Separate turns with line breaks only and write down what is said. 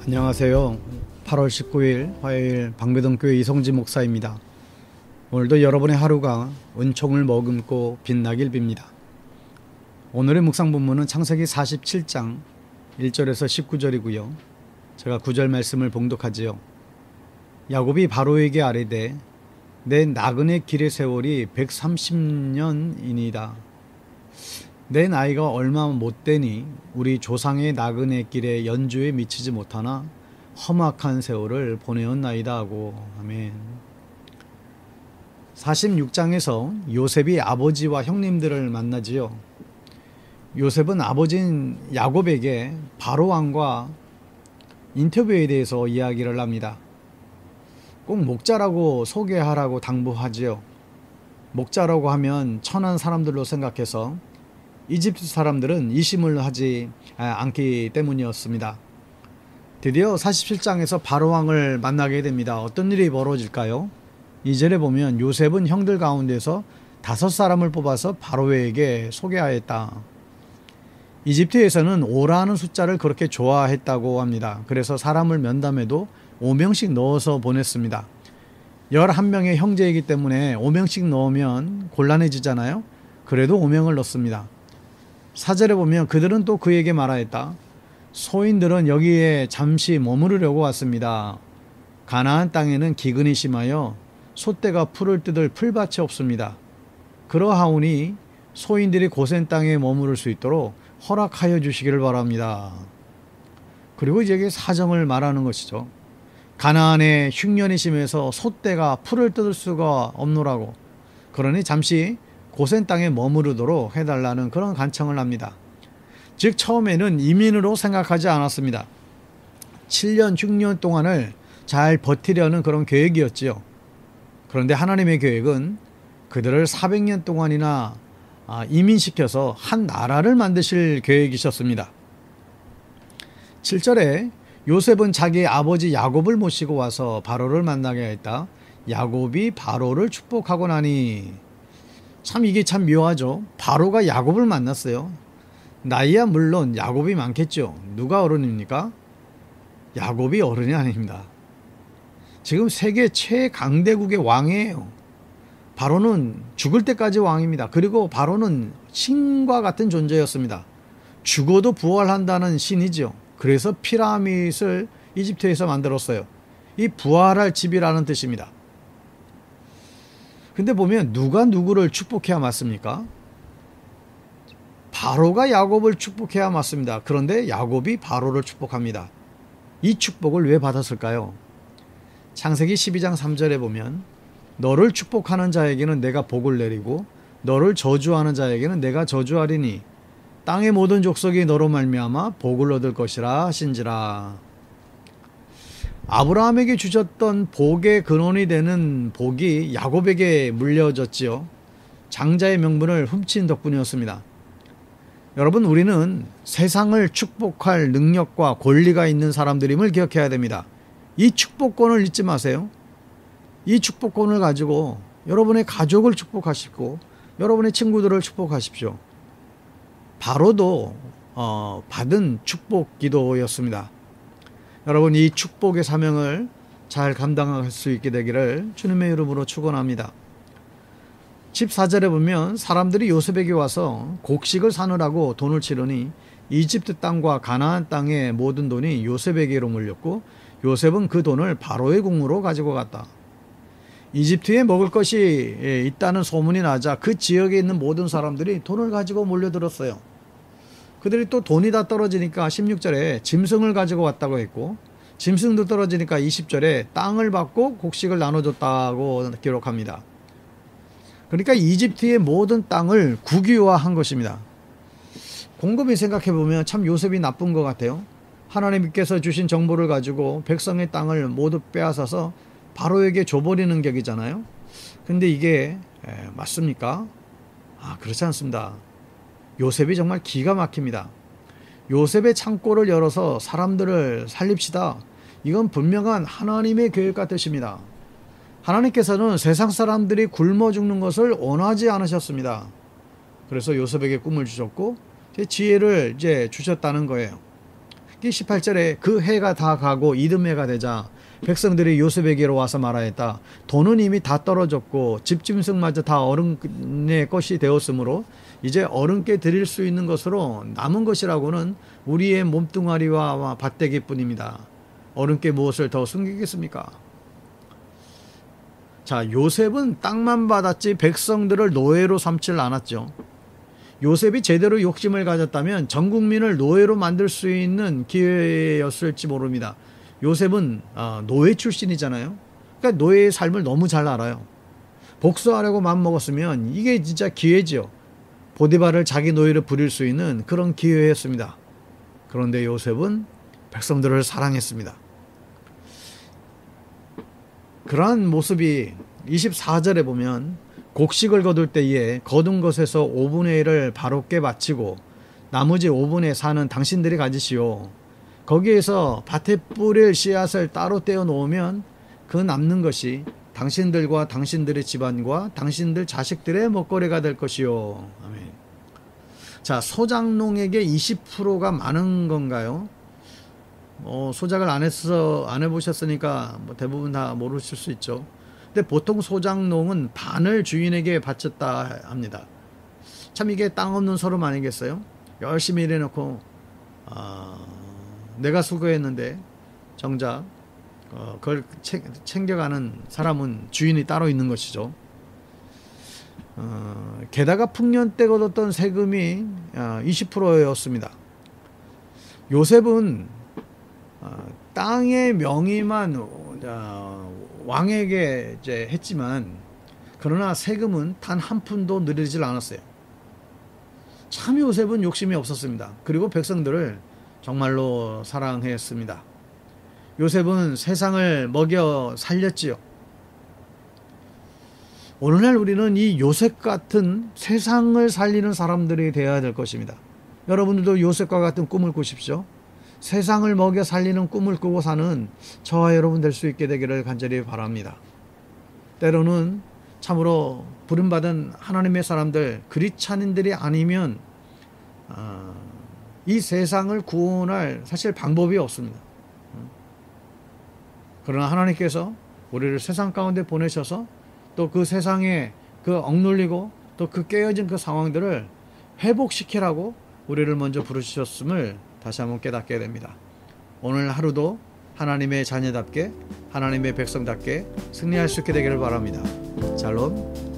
안녕하세요. 8월 19일 화요일 방배동교회 이성지 목사입니다. 오늘도 여러분의 하루가 은총을 머금고 빛나길 빕니다. 오늘의 묵상 본문은 창세기 47장 1절에서 19절이고요. 제가 9절 말씀을 봉독하지요. 야곱이 바로에게 아뢰되 내 나그네 길의 세월이 130년이니이다. 내 나이가 얼마 못되니 우리 조상의 나그네 길에 연주에 미치지 못하나 험악한 세월을 보내었나이다 하고. 아멘. 46장에서 요셉이 아버지와 형님들을 만나지요. 요셉은 아버지인 야곱에게 바로왕과 인터뷰에 대해서 이야기를 합니다. 꼭 목자라고 소개하라고 당부하지요. 목자라고 하면 천한 사람들로 생각해서 이집트 사람들은 이심을 하지 않기 때문이었습니다. 드디어 47장에서 바로왕을 만나게 됩니다. 어떤 일이 벌어질까요? 2절에 보면 요셉은 형들 가운데서 5사람을 뽑아서 바로에게 소개하였다. 이집트에서는 5라는 숫자를 그렇게 좋아했다고 합니다. 그래서 사람을 면담해도 5명씩 넣어서 보냈습니다. 11명의 형제이기 때문에 5명씩 넣으면 곤란해지잖아요. 그래도 5명을 넣습니다. 4절에 보면 그들은 또 그에게 말하였다. 소인들은 여기에 잠시 머무르려고 왔습니다. 가나안 땅에는 기근이 심하여 소떼가 풀을 뜯을 풀밭이 없습니다. 그러하오니 소인들이 고센 땅에 머무를 수 있도록 허락하여 주시기를 바랍니다. 그리고 이제 사정을 말하는 것이죠. 가나안에 흉년이 심해서 소떼가 풀을 뜯을 수가 없노라고. 그러니 잠시 고센 땅에 머무르도록 해달라는 그런 간청을 합니다. 즉 처음에는 이민으로 생각하지 않았습니다. 7년 흉년 동안을 잘 버티려는 그런 계획이었지요. 그런데 하나님의 계획은 그들을 400년 동안이나 이민시켜서 한 나라를 만드실 계획이셨습니다. 7절에 요셉은 자기 아버지 야곱을 모시고 와서 바로를 만나게 했다. 야곱이 바로를 축복하고 나니. 참 이게 참 묘하죠. 바로가 야곱을 만났어요. 나이야 물론 야곱이 많겠죠. 누가 어른입니까? 야곱이 어른이 아닙니다. 지금 세계 최강대국의 왕이에요. 바로는 죽을 때까지 왕입니다. 그리고 바로는 신과 같은 존재였습니다. 죽어도 부활한다는 신이죠. 그래서 피라밋을 이집트에서 만들었어요. 이 부활할 집이라는 뜻입니다. 근데 보면 누가 누구를 축복해야 맞습니까? 바로가 야곱을 축복해야 맞습니다. 그런데 야곱이 바로를 축복합니다. 이 축복을 왜 받았을까요? 창세기 12장 3절에 보면 너를 축복하는 자에게는 내가 복을 내리고 너를 저주하는 자에게는 내가 저주하리니 땅의 모든 족속이 너로 말미암아 복을 얻을 것이라 하신지라. 아브라함에게 주셨던 복의 근원이 되는 복이 야곱에게 물려졌지요. 장자의 명분을 훔친 덕분이었습니다. 여러분, 우리는 세상을 축복할 능력과 권리가 있는 사람들임을 기억해야 됩니다. 이 축복권을 잊지 마세요. 이 축복권을 가지고 여러분의 가족을 축복하시고 여러분의 친구들을 축복하십시오. 바로도 받은 축복 기도였습니다. 여러분, 이 축복의 사명을 잘 감당할 수 있게 되기를 주님의 이름으로 축원합니다. 14절에 보면 사람들이 요셉에게 와서 곡식을 사느라고 돈을 치르니 이집트 땅과 가나안 땅의 모든 돈이 요셉에게로 몰렸고 요셉은 그 돈을 바로의 궁으로 가지고 갔다. 이집트에 먹을 것이 있다는 소문이 나자 그 지역에 있는 모든 사람들이 돈을 가지고 몰려들었어요. 그들이 또 돈이 다 떨어지니까 16절에 짐승을 가지고 왔다고 했고 짐승도 떨어지니까 20절에 땅을 받고 곡식을 나눠줬다고 기록합니다. 그러니까 이집트의 모든 땅을 국유화한 것입니다. 곰곰이 생각해보면 참 요셉이 나쁜 것 같아요. 하나님께서 주신 정보를 가지고 백성의 땅을 모두 빼앗아서 바로에게 줘버리는 격이잖아요. 근데 이게 맞습니까? 그렇지 않습니다. 요셉이 정말 기가 막힙니다. 요셉의 창고를 열어서 사람들을 살립시다. 이건 분명한 하나님의 계획과 뜻입니다. 하나님께서는 세상 사람들이 굶어 죽는 것을 원하지 않으셨습니다. 그래서 요셉에게 꿈을 주셨고 지혜를 이제 주셨다는 거예요. 18절에 그 해가 다 가고 이듬해가 되자 백성들이 요셉에게로 와서 말하였다. 돈은 이미 다 떨어졌고 집짐승마저 다 어른의 것이 되었으므로 이제 어른께 드릴 수 있는 것으로 남은 것이라고는 우리의 몸뚱아리와 밭대기뿐입니다. 어른께 무엇을 더 숨기겠습니까? 자, 요셉은 땅만 받았지 백성들을 노예로 삼질 않았죠. 요셉이 제대로 욕심을 가졌다면 전 국민을 노예로 만들 수 있는 기회였을지 모릅니다. 요셉은 노예 출신이잖아요. 그러니까 노예의 삶을 너무 잘 알아요. 복수하려고 마음먹었으면 이게 진짜 기회죠. 보디발을 자기 노예로 부릴 수 있는 그런 기회였습니다. 그런데 요셉은 백성들을 사랑했습니다. 그러한 모습이 24절에 보면 곡식을 거둘 때에 거둔 것에서 5분의 1을 바로께 바치고 나머지 5분의 4는 당신들이 가지시오. 거기에서 밭에 뿌릴 씨앗을 따로 떼어 놓으면 그 남는 것이 당신들과 당신들의 집안과 당신들 자식들의 먹거리가 될 것이요. 아멘. 자, 소작농에게 20%가 많은 건가요? 소작을 안 해보셨으니까 대부분 다 모르실 수 있죠. 근데 보통 소작농은 반을 주인에게 바쳤다 합니다. 참 이게 땅 없는 서름 아니겠어요? 열심히 일해놓고 내가 수고했는데 정작 그걸 챙겨가는 사람은 주인이 따로 있는 것이죠. 게다가 풍년 때 거뒀던 세금이 20%였습니다. 요셉은 땅의 명의만 왕에게 이제 했지만 그러나 세금은 단 한 푼도 늘리질 않았어요. 참 요셉은 욕심이 없었습니다. 그리고 백성들을 정말로 사랑했습니다. 요셉은 세상을 먹여 살렸지요. 오늘날 우리는 이 요셉 같은 세상을 살리는 사람들이 되어야 될 것입니다. 여러분들도 요셉과 같은 꿈을 꾸십시오. 세상을 먹여 살리는 꿈을 꾸고 사는 저와 여러분 될 수 있게 되기를 간절히 바랍니다. 때로는 참으로 부름받은 하나님의 사람들, 그리스도인들이 아니면 이 세상을 구원할 사실 방법이 없습니다. 그러나 하나님께서 우리를 세상 가운데 보내셔서 또 그 세상에 그 억눌리고 또 그 깨어진 그 상황들을 회복시키라고 우리를 먼저 부르셨음을 다시 한번 깨닫게 됩니다. 오늘 하루도 하나님의 자녀답게 하나님의 백성답게 승리할 수 있게 되기를 바랍니다. 샬롬.